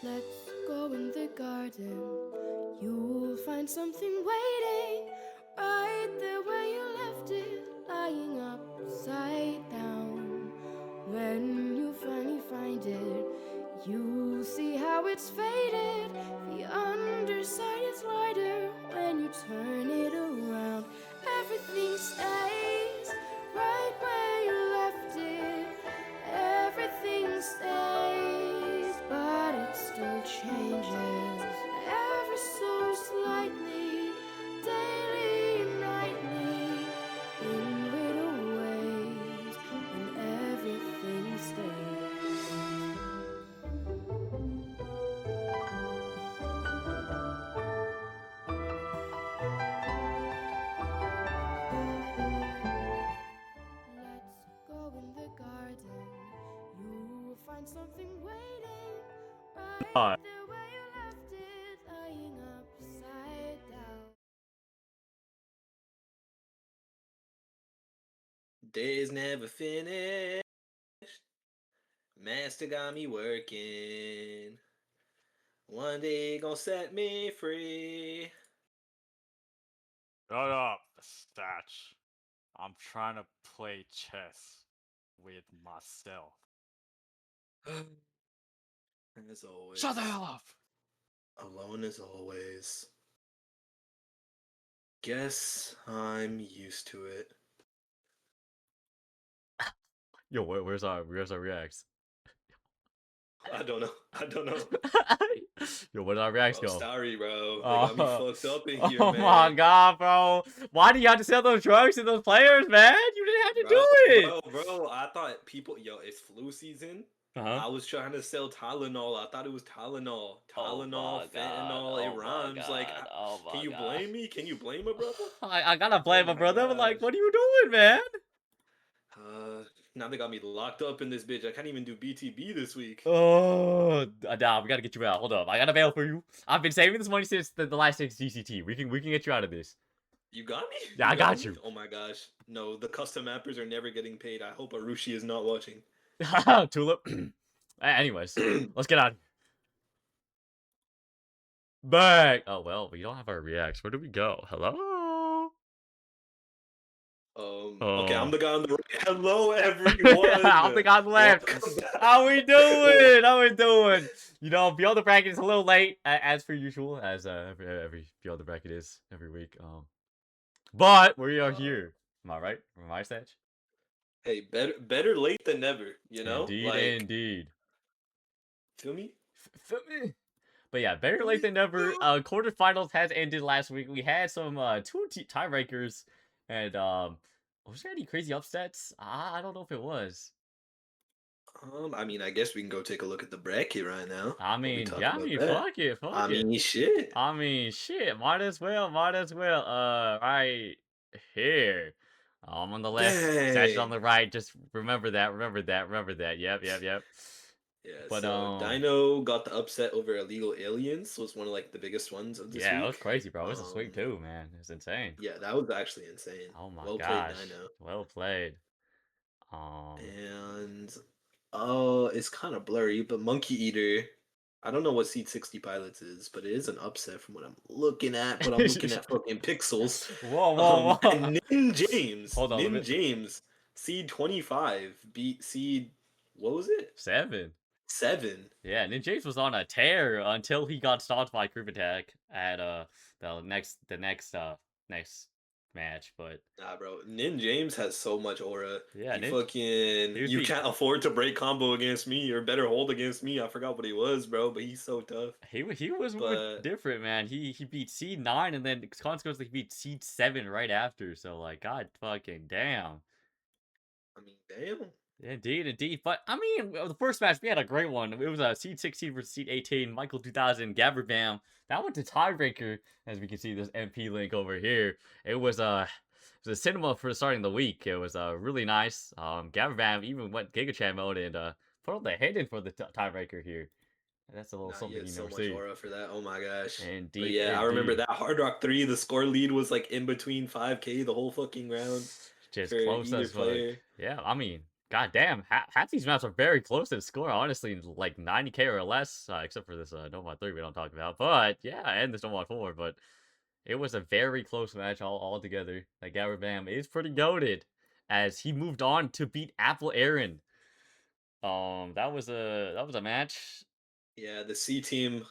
Let's go in the garden. You'll find something waiting right there where you left it, lying upside down. When you finally find it, you'll see how it's faded. The underside is lighter when you turn it around. Everything stays right where you left it. Everything stays, but it still changes ever so slightly, daily and nightly, in little ways, and everything stays. Let's go in the garden. You will find something waiting right there where you left it, lying upside down. Days never finished. Master got me working. One day gonna set me free. Shut up, Statch. I'm trying to play chess with myself. As always. Shut the hell up! Alone as always. Guess I'm used to it. Yo, where's our reacts? I don't know. I don't know. Yo, where did our reacts Bro, go? sorry, bro. They got me fucked up in here, oh man. my god, bro! Why do you have to sell those drugs to those players, man? You didn't have to do it. Bro, I thought people, it's flu season. Uh-huh. I was trying to sell Tylenol. I thought it was Tylenol. Oh Tylenol, my god! fentanyl, it Oh my rhymes. Like, god! Oh can my you god! blame me? Can you blame a brother? I gotta blame my my brother, but like, gosh. what are you doing, man? Now they got me locked up in this bitch. I can't even do BTB this week. Oh, nah, we gotta get you out. Hold up, I got a bail for you. I've been saving this money since the last 6 GCT. We can get you out of this. You got me? Yeah, I got me? you. Oh my gosh. No, the custom mappers are never getting paid. I hope Arushi is not watching. Tulip. Anyways, let's get out. Back. Oh well, we don't have our reacts. Where do we go? Hello. Okay, I'm Oh. the guy on the right. Hello, everyone. I'm the guy on the left. Welcome back. How we doing? How we doing? You know, Beyond the Bracket is a little late, as per usual, as every Beyond the Bracket is every week. But we are here. Am I right? Am I Stats? Hey, better late than never, you know? Indeed, Like, indeed. feel me? Feel me? But yeah, better Feel late me? than never. Quarterfinals has ended last week. We had some two tiebreakers, and was there any crazy upsets? I don't know if it was. I mean, I guess we can go take a look at the bracket right now. I While we mean, talk yeah, I about mean, that. fuck it, fuck I it. mean, shit. I mean, shit, might as well, might as well. Right here. I'm on the left, Satch on Dang. the right. Just remember that, remember that, remember that. Yep, yep, yep. Yeah, But so Dino got the upset over Illegal Aliens. Was one of like the biggest ones of this yeah, it was week. crazy, bro. It's a sweep too, man. It's insane. Yeah, that was actually insane. Oh my Well played, gosh, Dino. well played. Um, And oh, it's kind of blurry, but Monkey Eater. I don't know what Seed 60 Pilots is, but it is an upset from what I'm looking at. But I'm looking at fucking pixels. whoa, whoa, whoa. And Hold on, let Nin me. James, Seed 25 beat Seed. What was it? 7. 7. Yeah, Nin James was on a tear until he got stopped by Creep Attack at the next match. But Nah, bro. Nin James has so much aura. yeah, he was You beat can't afford to break combo against me or better hold against me. I forgot what he was, bro, but he's so tough. he was moving But different, man. He beat Seed 9 and then consequently he beat Seed 7 right after. So like, god fucking damn. I mean, damn. Indeed, indeed. But I mean, the first match we had a great one. It was a Seed 16 versus Seed 18. Michael 2000, Gabber Bam. That went to tiebreaker, as we can see this MP link over here. It was a cinema for starting the week. It was really nice. Gabber Bam even went Giga Chan mode and put on the head in for the tiebreaker here. That's a little Nah, he something has you so never much see. aura for that. Oh my gosh. But Indeed, yeah, I remember indeed. that Hard Rock 3, the score lead was like in between 5K the whole fucking round Just for close either as fuck. player. Yeah, I mean, God damn, half these maps are very close to the score, honestly, like 90k or less, except for this No Mod 3 we don't talk about. But yeah, and this No Mod 4, but it was a very close match all together. Like Bam is pretty goated as he moved on to beat Apple Aaron. That was a match. Yeah, the C team,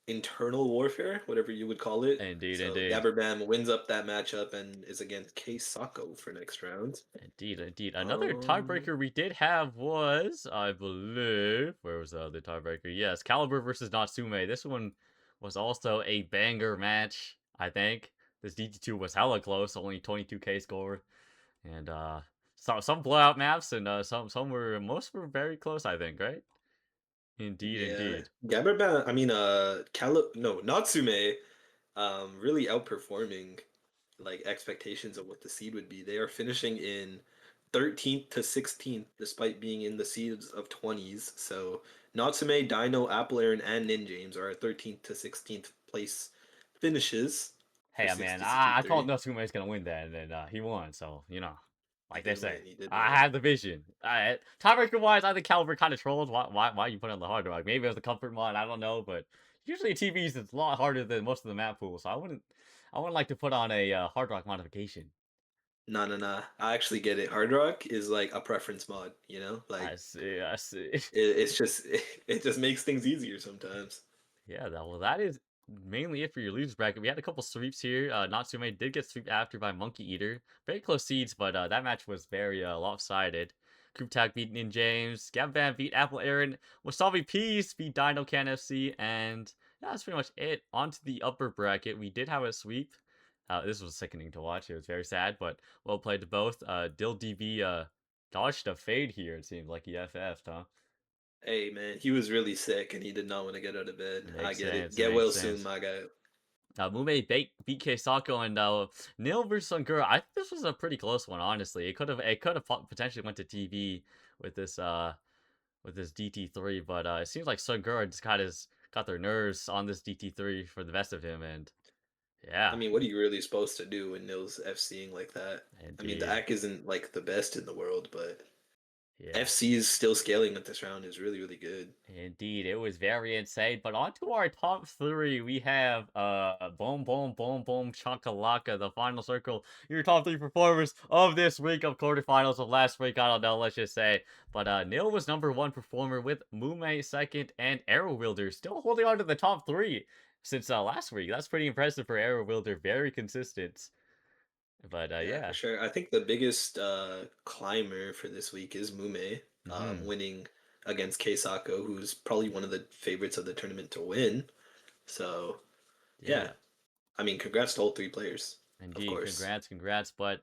internal warfare, whatever you would call it. Indeed, So indeed. Gabberbam wins up that matchup and is against K Sako for next round. Indeed, indeed. Another Um, tiebreaker we did have was, I believe, where was the other tiebreaker? Yes, Caliber versus Natsume. This one was also a banger match, I think. This DT2 was hella close, only 22k score. And some blowout maps and some were most were very close, I think, right? Indeed, yeah, indeed. Gabberbam. I mean, no, Natsume, really outperforming like expectations of what the seed would be. They are finishing in 13th to 16th despite being in the seeds of 20s. So Natsume, Dino, Apple Aaron, and Nin James are at 13th to 16th place finishes for Hey, man, I called 60-63. Natsume was gonna win that, and then he won. So He like they did say, win. He did I win. had the vision. Tiebreaker wise, I think Caliber kind of trolled. Why you put on the hard rock? Maybe it was the comfort mod. I don't know, but usually TVs it's a lot harder than most of the map pools. So I wouldn't like to put on a hard rock modification. Nah, nah, nah. I actually get it. Hard Rock is like a preference mod, you know? I Like see, I see. it's just it just makes things easier sometimes. Yeah, that is mainly it for your losers bracket. We had a couple sweeps here. Natsume did get swept after by Monkey Eater. Very close seeds, but that match was very lopsided. Group Tag beat Nin James. Gavin beat Apple Aaron. Wasabi Peace beat Dino Can FC. And yeah, that's pretty much it. On to the upper bracket. We did have a sweep. This was sickening to watch. It was very sad, but well played to both. Dill DB dodged a fade here, it seemed like he FF'd, huh? Hey man, he was really sick and he did not want to get out of bed. I Makes get it. sense. Get Makes well soon, sense. my guy. Mume beat Keisako and Neil versus Sungura. I think this was a pretty close one, honestly. It could have potentially went to TV with this DT3, but it seems like Sungura just got their nerves on this DT3 for the best of him, and I yeah, mean, what are you really supposed to do when Nils FCing like that? I mean, the indeed, act isn't like the best in the world, but yeah. FC is still scaling at this round is really, really good. Indeed, it was very insane. But on to our top three, we have Boom Boom Boom Boom Chakalaka, the final circle. Your top three performers of this week of quarterfinals of last week. I don't know, let's just say. But Nil was number one performer with Mume second and Arrow Wielder still holding on to the top three since last week. That's pretty impressive for Arrow Wielder, very consistent. But Yeah, for yeah. sure. I think the biggest climber for this week is Mume, Hmm. winning against Keisako, who's probably one of the favorites of the tournament to win. So, yeah, Yeah. I mean, congrats to all three players, of Indeed, course. congrats, congrats. But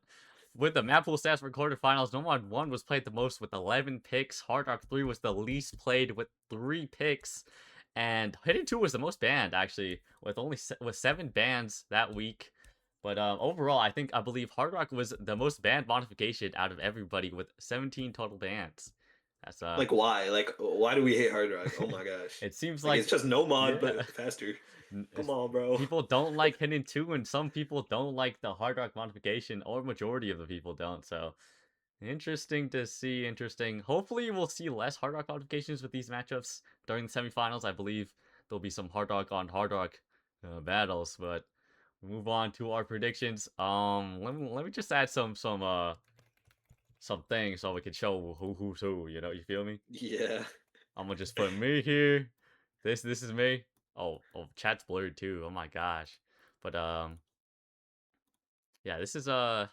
with the map pool stats for quarterfinals, No Mod 1 was played the most with 11 picks. Hard Rock 3 was the least played with 3 picks. And Hidden 2 was the most banned, actually, with with 7 bans that week. But overall, I believe Hard Rock was the most banned modification out of everybody with 17 total bans. That's Like, why? Like, why do we hate Hard Rock? Oh my gosh. it seems Like, it's like just no mod, yeah. but faster. Come on, bro. People don't like Hidden 2, and some people don't like the Hard Rock modification, or majority of the people don't. So, interesting to see. Interesting. Hopefully, we'll see less Hard Rock modifications with these matchups during the semifinals. I believe there'll be some Hard Rock on Hard Rock battles, but we move on to our predictions. Let me just add some things so we can show who's who. You feel me? Yeah. I'm gonna just put me here. This is me. Oh, chat's blurred too. Oh my gosh. But yeah, this is gonna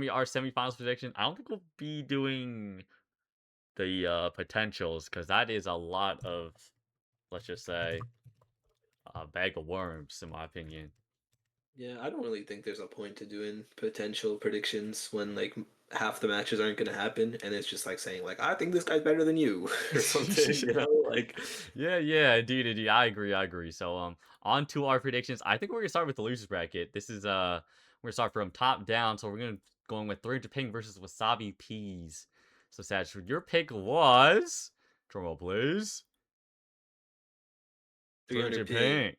be our semifinals prediction. I don't think we'll be doing the potentials because that is a lot of, let's just say, a bag of worms in my opinion. Yeah, I don't really think there's a point to doing potential predictions when like half the matches aren't going to happen and it's just like saying like I think this guy's better than you or something, you know? Like Yeah, indeed. I agree. So on to our predictions. I think we're gonna start with the losers bracket. This is we're gonna start from top down. So we're gonna going with 300 ping versus wasabi peas. So Sag, your pick was drumroll please. 300 300 ping.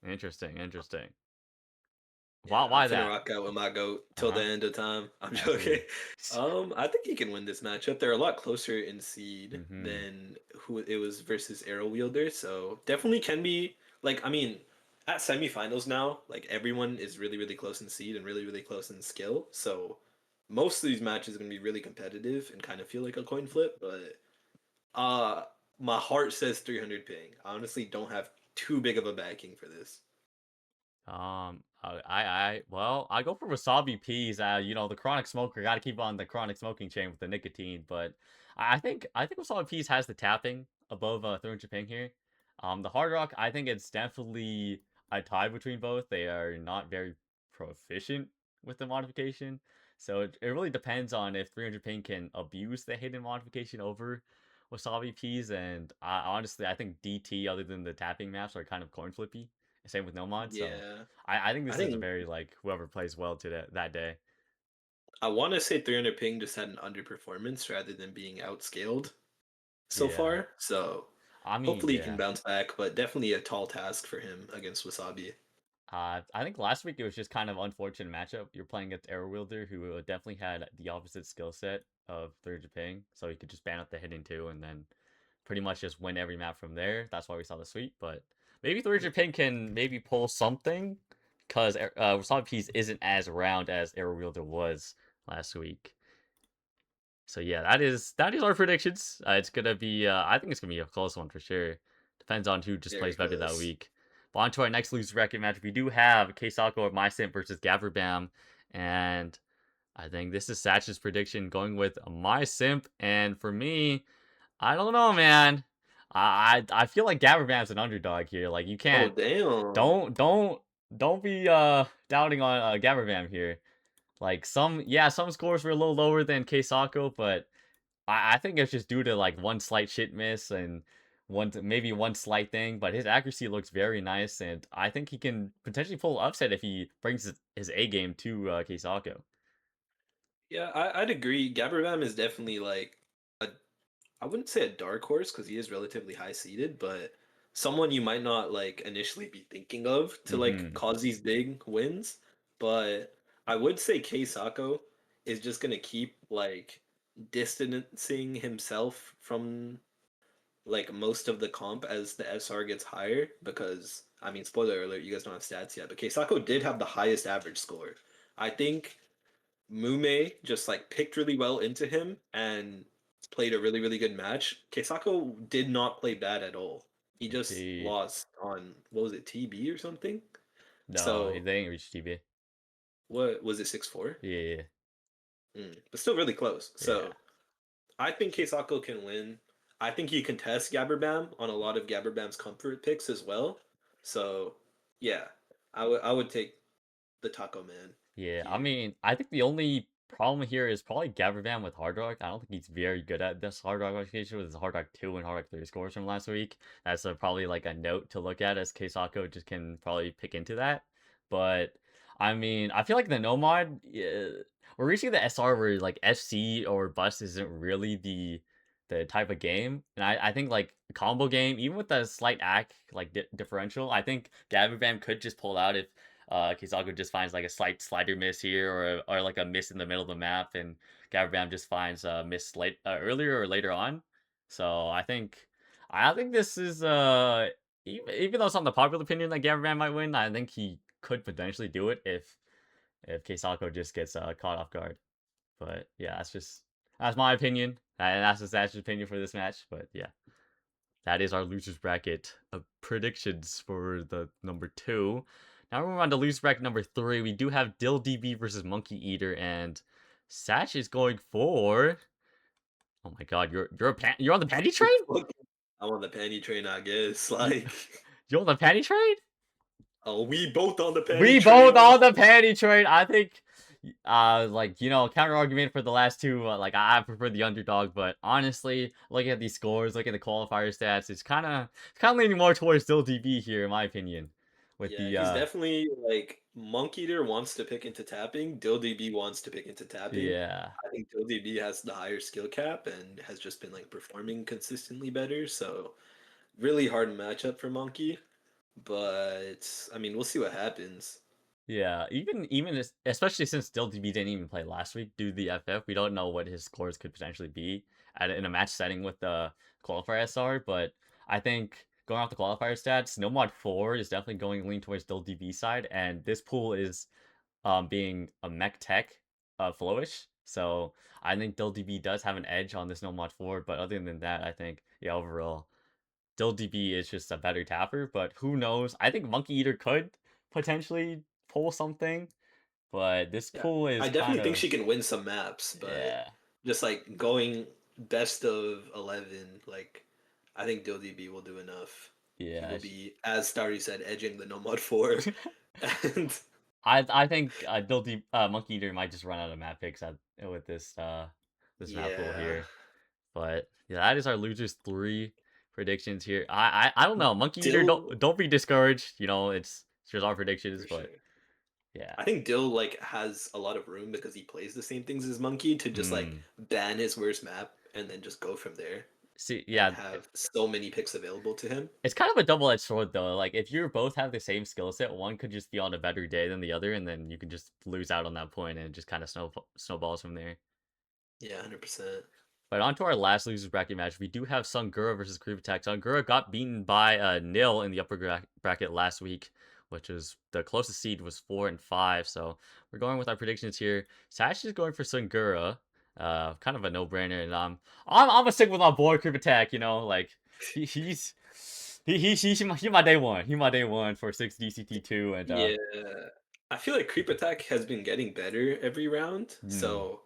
ping. Interesting. Why? Yeah, I'm Why finna that? rock out with my goat Uh till the huh. end of time. I'm joking. Absolutely. I think he can win this matchup. They're a lot closer in seed Mm-hmm. than who it was versus Arrow Wielder, so definitely can be like I mean, at semifinals now, like everyone is really really close in seed and really really close in skill. So most of these matches are gonna be really competitive and kind of feel like a coin flip. But uh, my heart says 300 ping. I honestly don't have too big of a backing for this. Well, I go for wasabi peas. The chronic smoker got to keep on the chronic smoking chain with the nicotine, but I think wasabi peas has the tapping above 300 ping here. The hard rock, I think it's definitely a tie between both. They are not very proficient with the modification, so it really depends on if 300 ping can abuse the hidden modification over wasabi peas. And honestly, I think DT, other than the tapping maps, are kind of coin flippy. Same with no mod, so. Yeah, I think I this is a think very like whoever plays well to that day. I want to say 300 ping just had an underperformance rather than being outscaled so Yeah. far. So I mean, hopefully he can yeah. bounce back, but definitely a tall task for him against Wasabi. I think last week it was just kind of unfortunate matchup. You're playing against Arrow Wielder, who definitely had the opposite skill set of Third Japan, so he could just ban out the hidden two and then pretty much just win every map from there. That's why we saw the sweep. But maybe Third Japan can maybe pull something because Wasabi Peas isn't as round as Arrow Wielder was last week. So yeah, that is our predictions. It's gonna be I think it's gonna be a close one for sure. Depends on who just Very plays better that close. week. But on to our next loser bracket match. We do have Keisako or MySimp versus Gaverbam, and I think this is Satch's prediction going with MySimp. And for me, I don't know, man. I feel like Gaverbam's an underdog here. Like you Oh can't damn. don't be doubting on Gaverbam here. Like some scores were a little lower than Keisako, but I think it's just due to like one slight shit miss and maybe one slight thing, but his accuracy looks very nice, and I think he can potentially pull upset if he brings his A game to Keisako. Yeah, I'd agree. Gabberbam is definitely like a I wouldn't say a dark horse because he is relatively high seeded, but someone you might not like initially be thinking of to like Mm-hmm. cause these big wins. But I would say Kei Sako is just gonna keep like distancing himself from like most of the comp as the SR gets higher because I mean spoiler alert, you guys don't have stats yet, but Keisako did have the highest average score. I think Mume just like picked really well into him and played a really, really good match. Keisako did not play bad at all. He just Indeed. lost on what was it, TB or something? No, So they ain't reached TB. what was it, 6-4? Yeah, But still really close. yeah, So I think Keisako can win. I think he can test Gabberbam on a lot of Gabberbam's comfort picks as well. So yeah, I would take the Taco Man yeah. I here. mean, I think the only problem here is probably Gavervan with Hard Rock. I don't think he's very good at this Hard Rock modification with his Hard Rock 2 and Hard Rock 3 scores from last week. That's probably like a note to look at as Keisako just can probably pick into that. But I mean, I feel like the No mod, we're reaching the SR where like FC or Bust isn't really the type of game. And I think like combo game, even with the slight act like differential, I think Gavervan could just pull out if Kizaku just finds like a slight slider miss here or like a miss in the middle of the map, and Gabram just finds a miss late earlier or later on. So I think this is even though it's not the popular opinion that Gabram might win, I think he could potentially do it if Keisako just gets caught off guard. But yeah, that's my opinion, and that's the Sash's opinion for this match. But yeah, that is our losers bracket predictions for the number two. Now we're on to losers bracket number three. We do have Dill DB versus Monkey Eater, and Sash is going for. Oh my God, you're on the panty train. I'm on the panty train, I guess. You Like, you're on the panty train. oh, we both on the panty We train. both Oh, on the panty train. I think, like counter argument for the last two. Like I prefer the underdog, but honestly, looking at these scores, looking at the qualifier stats, it's kind of leaning more towards still DB here, in my opinion. With yeah, the he's definitely like Monk Eater wants to pick into tapping. DB wants to pick into tapping. yeah, I think DB has the higher skill cap and has just been like performing consistently better. So really hard matchup for Monkey. But I mean, we'll see what happens. Yeah, especially since Dill DB didn't even play last week due to the FF, we don't know what his scores could potentially be in a match setting with the qualifier SR. But I think going off the qualifier stats, no mod 4 is definitely going lean towards Dill DB side, and this pool is being a mech tech flowish. So I think Dill DB does have an edge on this no mod 4, but other than that, I think yeah, overall Dill DB is just a better tapper, but who knows? I think Monkey Eater could potentially pull something, but this Yeah, pool is I kind definitely think of she can win some maps, but yeah, just like going best of 11, like I think DilDB will do enough. He yeah. will be, as Starry said, edging the No Mod 4. And I think Monkey Eater might just run out of map picks with this map pool yeah, here. But yeah, that is our losers three predictions here. I don't know. Monkey Eater, Dill don't be discouraged. It's just our predictions, for but sure. yeah. I think Dill like has a lot of room because he plays the same things as Monkey to just like Hmm. ban his worst map and then just go from there See, and yeah, have so many picks available to him. it's kind of a double-edged sword though. Like if you both have the same skill set, one could just be on a better day than the other, and then you can just lose out on that point, and it just kind of snowballs from there. Yeah, 100%. But on to our last losers bracket match, we do have Sungura versus Creep Attack. Sungura got beaten by Nil in the upper bracket last week, which was the closest seed was 4 and 5. So we're going with our predictions here. Sash is going for Sungura, kind of a no-brainer, and I'm gonna stick with my boy Creep Attack. Like he, he's he my day one. He my day one for 6 DCT 2, and Yeah, I feel like Creep Attack has been getting better every round. hmm, So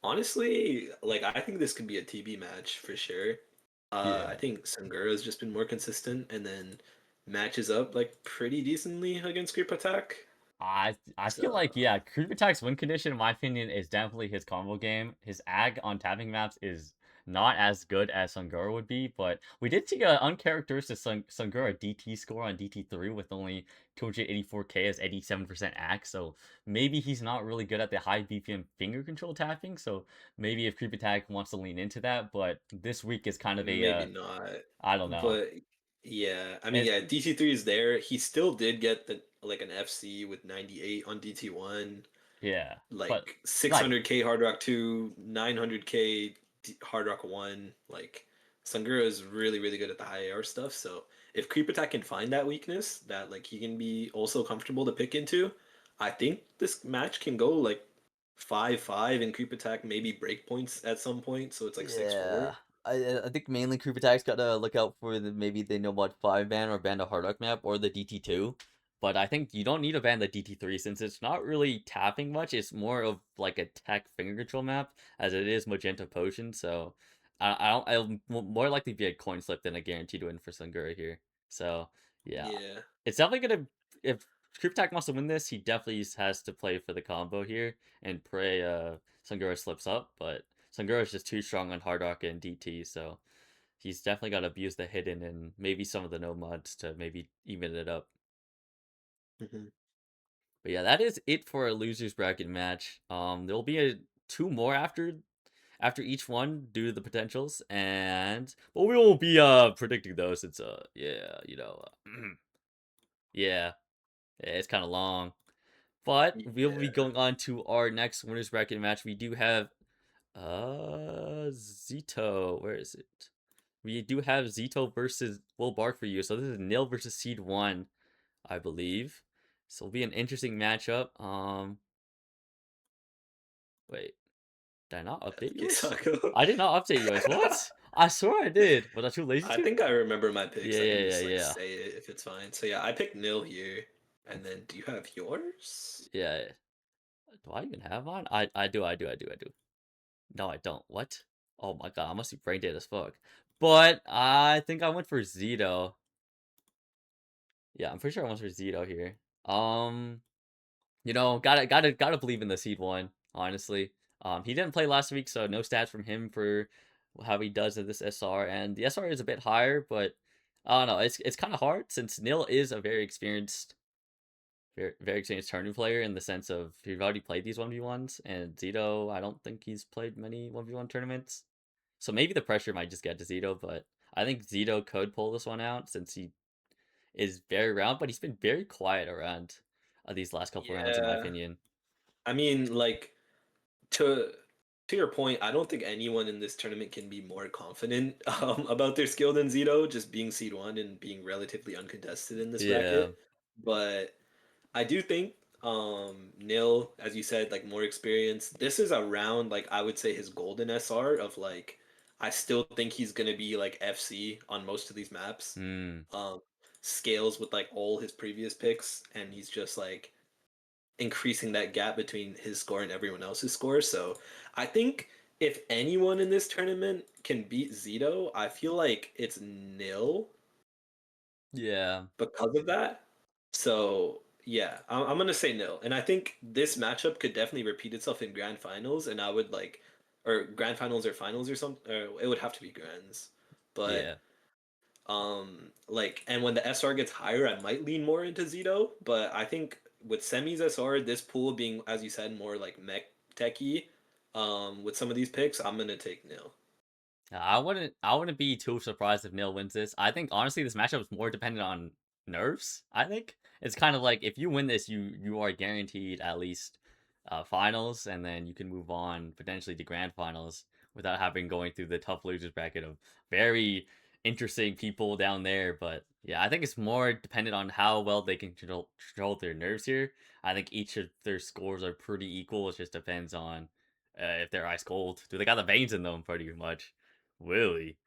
honestly, like I think this could be a TB match for sure. I yeah. think Sangura's just been more consistent and then matches up like pretty decently against Creep Attack. I feel So like yeah, Creep Attack's win condition, in my opinion, is definitely his combo game. His ag on tapping maps is not as good as Sungura would be, but we did see an uncharacteristic Sungura DT score on DT3 with only 284k as 87% ag, so maybe he's not really good at the high BPM finger control tapping, so maybe if Creep Attack wants to lean into that, but this week is kind of a, maybe not. I don't know. But yeah, I mean It, yeah, DT3 is there. He still did get the like an FC with 98 on DT1. yeah, but Like like 600k Hard Rock 2, 900k Hard Rock 1. Like Sangura is really really good at the high AR stuff. So if Creep Attack can find that weakness that like he can be also comfortable to pick into, I think this match can go like 5-5 and Creep Attack maybe break points at some point. So it's like 6-4. yeah, I think mainly Creep Attack's gotta look out for maybe the No Mod 5 ban or ban the Hard Rock map or the DT2. But I think you don't need to ban the DT3 since it's not really tapping much. It's more of like a tech finger control map as it is Magenta Potion. So I don't. I'll more likely be a coin flip than a guaranteed win for Sungura here. So yeah, Yeah. it's definitely gonna if Creep Attack wants to win this, he definitely has to play for the combo here and pray Sungura slips up. But Sanguro is just too strong on Hard Rock and DT, so he's definitely got to abuse the hidden and maybe some of the no mods to maybe even it up. Hmm. But yeah, that is it for a losers bracket match. There'll be two more after each one due to the potentials, and but we won't be predicting those. It's yeah, yeah, it's kind of long. But we'll be Yeah. going on to our next winners bracket match. We do have Zito. Where is it? We do have Zito versus Will Bark for you. So this is Nil versus Seed 1, I believe. So it'll be an interesting matchup. Wait, did I not update Okay, yours? Sako. I did not update yours. What? I swear I did. Was I too lazy I to? think I remember my Yeah, picks. I yeah, can yeah, just like yeah. say it if it's fine. So yeah, I picked nil here. And then do you have yours? Yeah. Do I even have mine? I do, I do. No, I don't. What? Oh my god, I must be brain dead as fuck. But I think I went for Zito. Yeah, I'm pretty sure I went for Zito here. Um, gotta believe in the seed one, honestly. He didn't play last week, so no stats from him for how he does at this SR. And the SR is a bit higher, but I don't know. It's kind of hard since Nil is a very experienced tournament player in the sense of he's already played these 1v1s, and Zito, I don't think he's played many 1v1 tournaments. So maybe the pressure might just get to Zito, but I think Zito could pull this one out since he is very round, but he's been very quiet around. these last couple rounds, in my Yeah. opinion. I mean, like to to your point, I don't think anyone in this tournament can be more confident about their skill than Zito, just being seed one and being relatively uncontested in this Yeah, bracket. But I do think Nil, as you said, like more experience. This is around like I would say his golden SR of like I still think he's gonna be like FC on most of these maps. mm, Um Scales with like all his previous picks and he's just like increasing that gap between his score and everyone else's score. So I think if anyone in this tournament can beat Zito, I feel like it's Nil yeah, because of that. So yeah, I'm gonna say Nil, and I think this matchup could definitely repeat itself in grand finals, and I would like, or grand finals or finals or something. Or it would have to be grands, but yeah. like, and when the SR gets higher, I might lean more into Zito, but I think with semis SR, this pool being, as you said, more like mech techy, with some of these picks, I'm gonna take Nil. I wouldn't be too surprised if Neil wins this. I think honestly this matchup is more dependent on nerves. I think it's kind of like if you win this, you are guaranteed at least finals, and then you can move on potentially to grand finals without having going through the tough losers bracket of very interesting people down there. But yeah, I think it's more dependent on how well they can control their nerves here. I think each of their scores are pretty equal. It just depends on if they're ice cold. Do they got the veins in them pretty much? Really?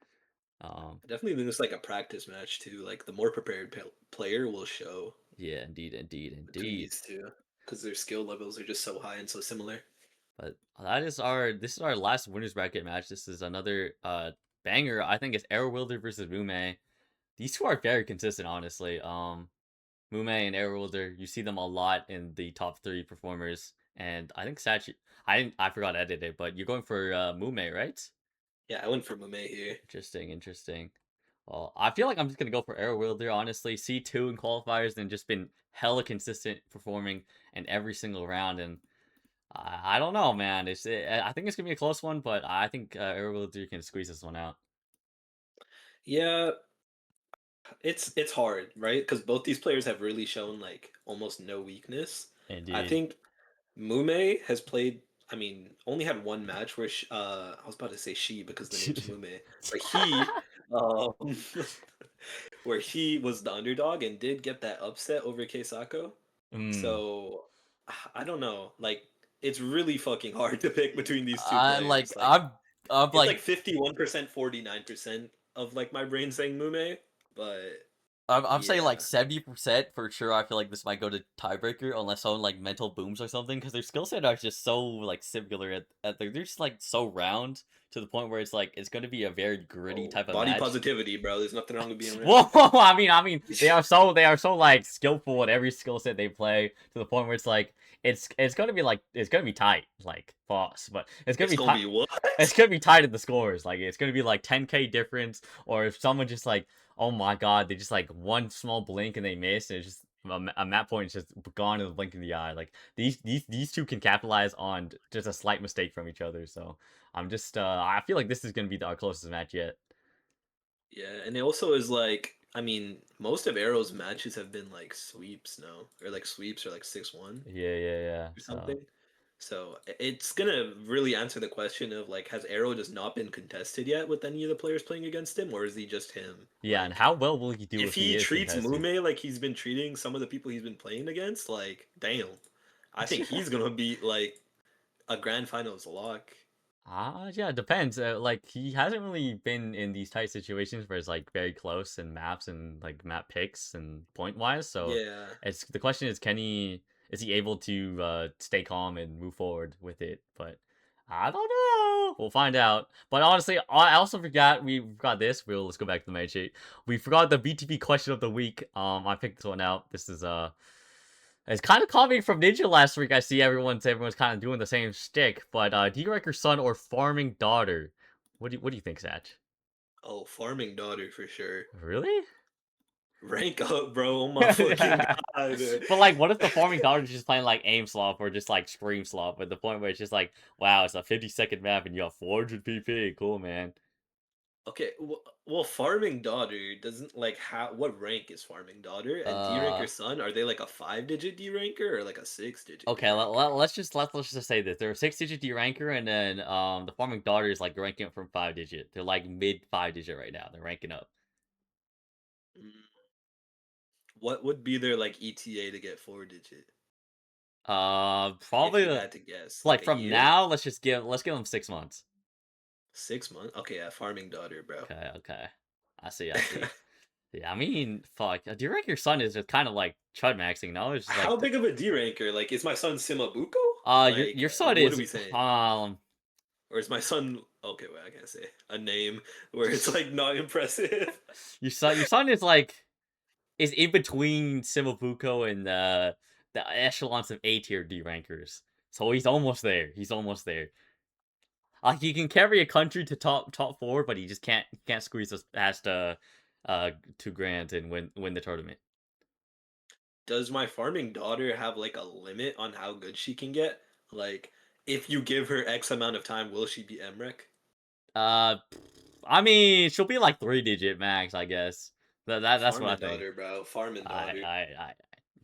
Um, I definitely think it's like a practice match too. Like the more prepared player will show yeah, indeed, indeed, between indeed. these two because their skill levels are just so high and so similar. But this is our last winners bracket match. This is another banger. I think it's Arrow Wilder versus Mume. These two are very consistent, honestly. Mume and Arrow Wilder, you see them a lot in the top three performers, and I think Sachi. I forgot to edit it, but you're going for Mume, right? Yeah, I went for Mame here. Interesting, interesting. Well, I feel like I'm just gonna go for Arrow Wilder, honestly. C2 in qualifiers and just been hella consistent performing in every single round, and I don't know, man. I think it's gonna be a close one, but I think Arrow Wilder can squeeze this one out. Yeah, it's hard, right? Because both these players have really shown like almost no weakness. I Indeed. think Mume has played. I mean, only had one match where I was about to say she because the name's Mume, but um, where he was the underdog and did get that upset over Keisako. mm. So I don't know. Like, it's really fucking hard to pick between these two I like players. Like, I'm it's like like 51%, 49% of like my brain saying Mume, but I'm saying like yeah. 70% for sure. I feel like this might go to tiebreaker unless someone like mental booms or something because their skill set are just so like similar they're just like so round to the point where it's like it's going to be a very gritty Oh, type of body match. positivity, bro. There's nothing wrong with being Whoa, round. I mean, they are so like skillful at every skill set they play to the point where it's like it's gonna be tight, like boss, but it's gonna It's be gonna tight. be what? It's gonna be tight in the scores. Like it's gonna be like 10K difference, or if someone just like, oh my god, they just like one small blink and they miss, and it's just a map point is just gone in the blink of the eye. Like these two can capitalize on just a slight mistake from each other. So I feel like this is gonna be our closest match yet. Yeah, and it also is like, I mean, most of Arrow's matches have been like sweeps, no, or like sweeps or like 6-1 Yeah, yeah, yeah. or So. something. So it's gonna really answer the question of like, has Arrow just not been contested yet with any of the players playing against him, or is he just him? Yeah, and Like, how well will he do if if he he is treats contested? Mume like he's been treating some of the people he's been playing against, like, damn, I think he's gonna be like a grand finals lock. Yeah, it depends. Like he hasn't really been in these tight situations where it's like very close in maps and like map picks and point wise. So Yeah, it's the question is, is he able to stay calm and move forward with it? But I don't know. We'll find out. But honestly, I also forgot we forgot this. Let's go back to the main sheet. We forgot the BTP question of the week. I picked this one out. This is it's kind of coming from Ninja last week. I see everyone's kind of doing the same shtick, but D-Wrecker son or farming daughter? What do you think, Satch? oh, farming daughter for sure. Really? Rank up, bro. Oh my fucking god. But like, what if the farming daughter is just playing like aim slop or just like scream slop at the point where it's just like, wow, it's a 50-second map and you have 400 PP. Cool, man. Okay, well, farming daughter doesn't like how what rank is farming daughter and D ranker Uh, son? Are they like a 5-digit D ranker or like a 6-digit D okay, ranker? let's just say this. They're a 6 digit D ranker, and then the farming daughter is like ranking up from 5 digit. They're like mid 5 digit right now. They're ranking up. Mm, what would be their like ETA to get 4-digit? If Probably you had to guess, like like a from year, now. Let's give them 6 months. 6 months. Okay, yeah, farming daughter, bro. Okay, okay. I see. Yeah, I mean, fuck. Do you reckon your son is just kind of like chud maxing? No, it's just How like, big of a D ranker? Like, is my son Simabuko? your son What are is we saying? um, Or is my son okay? Well, I can't say a name where it's like not impressive. your son is like is in between Simabuko and the echelons of A tier D rankers. So he's almost there. He's almost there. He can carry a country to top four, but he just can't squeeze us past uh 2 grand and win the tournament. Does my farming daughter have like a limit on how good she can get? Like, if you give her X amount of time, will she be Emrek? Uh, I mean, she'll be like 3 digit max, I guess. That's what I Farming think. daughter, bro. Farming daughter. I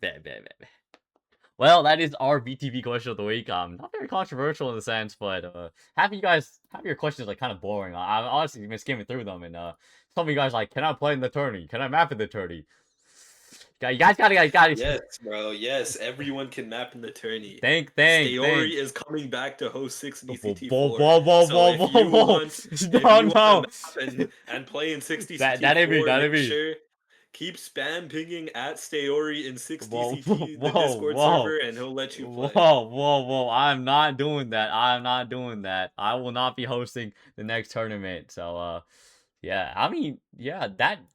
bet. Well, that is our BTV question of the week. Not very controversial in the sense, but have your questions like kind of boring. I'm honestly been skimming through them, and some of you guys like, can I play in the tourney? Can I map in the tourney? You guys gotta Yes, bro. Yes, everyone can map in the tourney. think. Staori is coming back to host 6 Whoa, DCT4. whoa, whoa, So whoa, whoa, whoa! if No, you want to no. map and play in 6 That ain't me. DCT4, That ain't make me. sure keep spam pinging at Staori in 6 Whoa, DCT, the Discord whoa, server, and he'll let you play. whoa! I'm not doing that. I'm not doing that. I will not be hosting the next tournament. So, yeah. I mean, yeah.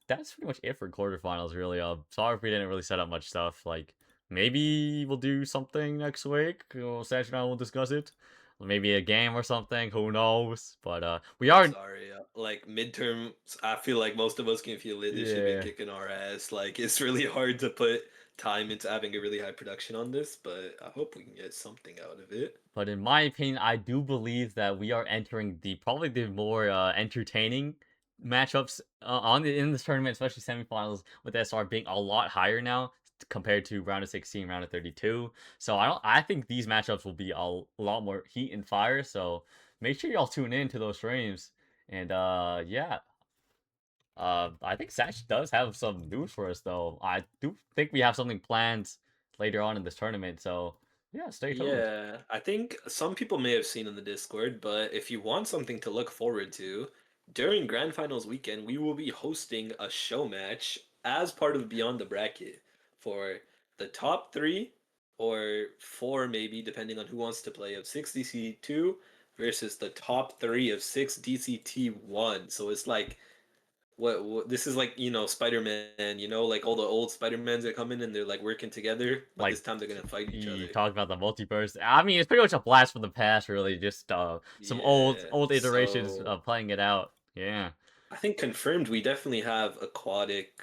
That's pretty much it for quarterfinals. Really. Sorry if we didn't really set up much stuff. Like, maybe we'll do something next week. Sash and I will discuss it. Maybe a game or something. Who knows? But we I'm are. sorry. Like midterms, I feel like most of us can feel it. This shit been Yeah. kicking our ass. Like it's really hard to put time into having a really high production on this, but I hope we can get something out of it. But in my opinion, I do believe that we are entering the probably the more entertaining matchups in this tournament, especially semifinals, with SR being a lot higher now compared to round of 16, round of 32. So I think these matchups will be a lot more heat and fire. So make sure y'all tune in to those streams. And yeah, I think Sash does have some news for us though. I do think we have something planned later on in this tournament. So yeah, stay tuned. Yeah, I think some people may have seen in the Discord, but if you want something to look forward to, during Grand Finals weekend, we will be hosting a show match as part of Beyond the Bracket for the top three or four, maybe, depending on who wants to play, of 6 DCT2 versus the top three of 6 DCT1. So it's like what this is like, Spider-Man, like all the old Spider-Mans that come in and they're like working together, but Like this time they're gonna fight each you other. talked about the multiverse. I mean, it's pretty much a blast from the past, really. Just some Yeah. old iterations So of playing it out. Yeah. I think confirmed we definitely have Aquatic,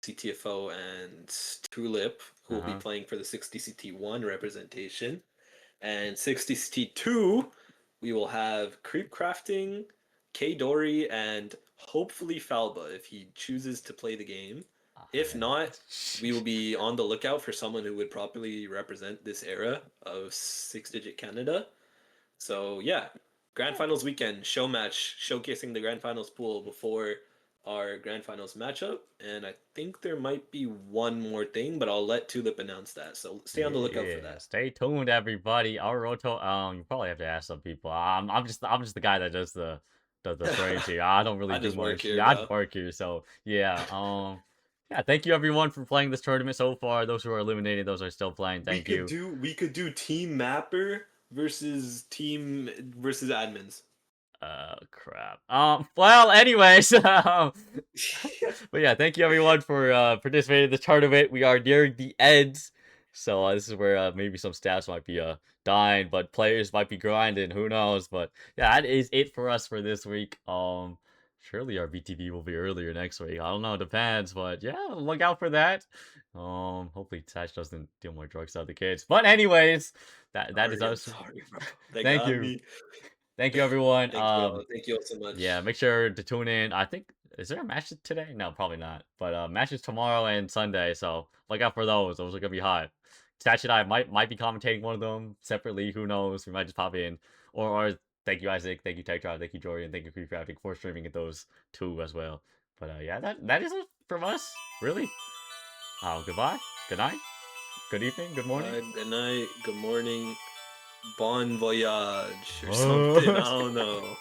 CTFO, and Tulip who Uh will be huh. playing for the 60CT1 representation. And 60CT2, we will have Creep Crafting, K Dory, and hopefully Falba if he chooses to play the game. If not, we will be on the lookout for someone who would properly represent this era of 6-digit Canada. So yeah, Grand Finals weekend show match showcasing the Grand Finals pool before our Grand Finals matchup, and I think there might be one more thing, but I'll let Tulip announce that. So stay on the lookout for Yeah. that. Stay tuned, everybody. Our Roto. You probably have to ask some people. I'm just the guy that does the streams here. I don't really I do just work much. here, Yeah, I bro. just work here. So yeah. Yeah. Thank you everyone for playing this tournament so far. Those who are eliminated, those are still playing. We Thank could you. do we could do team mapper versus team versus admins. Crap. Well, anyways, but yeah, thank you everyone for participating in the tournament. We are nearing the end, so this is where maybe some stats might be dying, but players might be grinding. Who knows? But yeah, that is it for us for this week. Surely our BTV will be earlier next week. I don't know, depends, but yeah, look out for that. Hopefully Tash doesn't deal more drugs to other kids. But anyways, that is Sorry, I'm us. sorry, bro. They Thank got you. me. Thank you, everyone. Thank you all so much. Yeah, make sure to tune in. I think is there a match today? No, probably not. But matches tomorrow and Sunday, so look out for those. Those are gonna be hot. Statch and I might be commentating one of them separately. Who knows? We might just pop in. Or thank you, Isaac. Thank you, Tech Drive. Thank you, Jordan. Thank you, Creepcrafting, for streaming at those two as well. But yeah, that is it from us. Really. Goodbye. Good night. Good evening. Good morning. Good night. Good morning. Bon voyage or something. I don't know.